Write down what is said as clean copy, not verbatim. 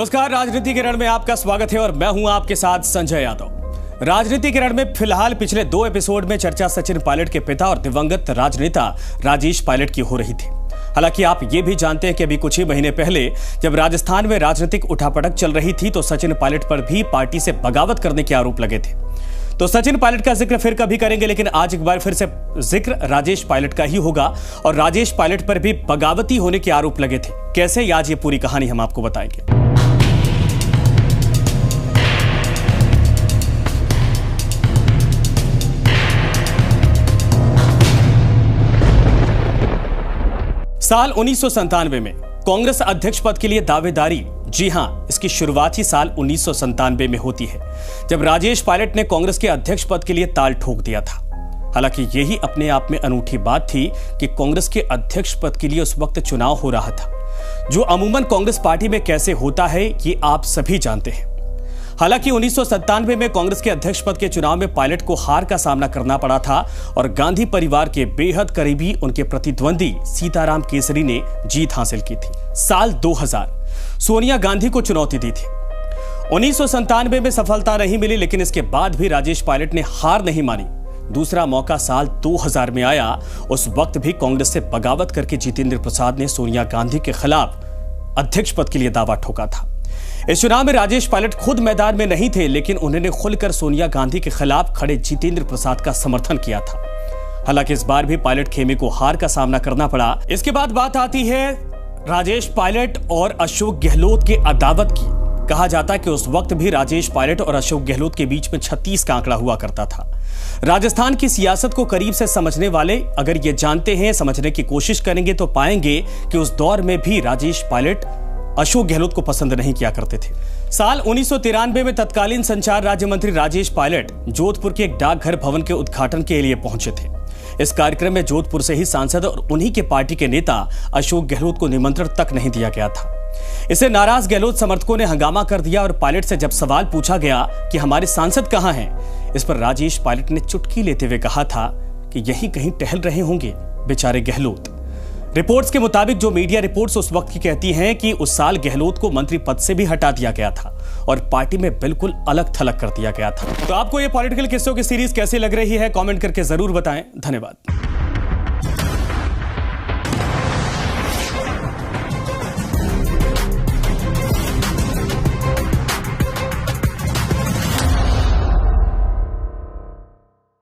नमस्कार, राजनीति के रण में आपका स्वागत है और मैं हूं आपके साथ संजय यादव। राजनीति के रण में फिलहाल पिछले 2 एपिसोड में चर्चा सचिन पायलट के पिता और दिवंगत राजनेता राजेश पायलट की हो रही थी। हालांकि आप ये भी जानते हैं कि अभी कुछ ही महीने पहले जब राजस्थान में राजनीतिक उठापटक चल रही थी तो सचिन पायलट पर भी पार्टी से बगावत करने के आरोप लगे थे। तो सचिन पायलट का जिक्र फिर कभी करेंगे, लेकिन आज एक बार फिर से जिक्र राजेश पायलट का ही होगा और राजेश पायलट पर भी बगावती होने के आरोप लगे थे। कैसे, आज ये पूरी कहानी हम आपको बताएंगे। साल 1997 में कांग्रेस अध्यक्ष पद के लिए दावेदारी, जी हां, इसकी शुरुआत ही साल 1997 में होती है जब राजेश पायलट ने कांग्रेस के अध्यक्ष पद के लिए ताल ठोक दिया था। हालांकि यही अपने आप में अनूठी बात थी कि कांग्रेस के अध्यक्ष पद के लिए उस वक्त चुनाव हो रहा था, जो अमूमन कांग्रेस पार्टी में कैसे होता है ये आप सभी जानते हैं। हालांकि 1997 में कांग्रेस के अध्यक्ष पद के चुनाव में पायलट को हार का सामना करना पड़ा था और गांधी परिवार के बेहद करीबी उनके प्रतिद्वंदी सीताराम केसरी ने जीत हासिल की थी। साल 2000 सोनिया गांधी को चुनौती दी थी। 1997 में सफलता नहीं मिली, लेकिन इसके बाद भी राजेश पायलट ने हार नहीं मानी। दूसरा मौका साल 2000 में आया। उस वक्त भी कांग्रेस से बगावत करके जितेंद्र प्रसाद ने सोनिया गांधी के खिलाफ अध्यक्ष पद के लिए दावा ठोका था। इस चुनाव में राजेश पायलट खुद मैदान में नहीं थे, लेकिन उन्होंने खुलकर सोनिया गांधी के खिलाफ खड़े जितेंद्र प्रसाद का समर्थन किया था। हालांकि इस बार भी पायलट खेमे को हार का सामना करना पड़ा। इसके बाद बात आती है राजेश पायलट और अशोक गहलोत के अदावत की। कहा जाता है कि उस वक्त भी राजेश पायलट और अशोक गहलोत के बीच में 36 का आंकड़ा हुआ करता था। राजस्थान की सियासत को करीब से समझने वाले अगर ये जानते हैं, समझने की कोशिश करेंगे तो पाएंगे कि उस दौर में भी राजेश पायलट अशोक गहलोत को पसंद नहीं किया करते थे। साल 1993 में तत्कालीन संचार राज्य मंत्री राजेश पायलट जोधपुर के एक डाकघर भवन के उद्घाटन के लिए पहुंचे थे। इस कार्यक्रम में जोधपुर से ही सांसद और उन्हीं के पार्टी के नेता अशोक गहलोत को निमंत्रण तक नहीं दिया गया था। इससे नाराज गहलोत समर्थकों ने हंगामा कर दिया और पायलट से जब सवाल पूछा गया कि हमारे सांसद कहां हैं, इस पर राजेश पायलट ने चुटकी लेते हुए कहा था कि यहीं कहीं टहल रहे होंगे बेचारे गहलोत। रिपोर्ट्स के मुताबिक जो मीडिया रिपोर्ट्स उस वक्त की कहती हैं कि उस साल गहलोत को मंत्री पद से भी हटा दिया गया था और पार्टी में बिल्कुल अलग थलग कर दिया गया था। तो आपको ये पॉलिटिकल किस्सों की सीरीज कैसी लग रही है, कमेंट करके जरूर बताएं। धन्यवाद।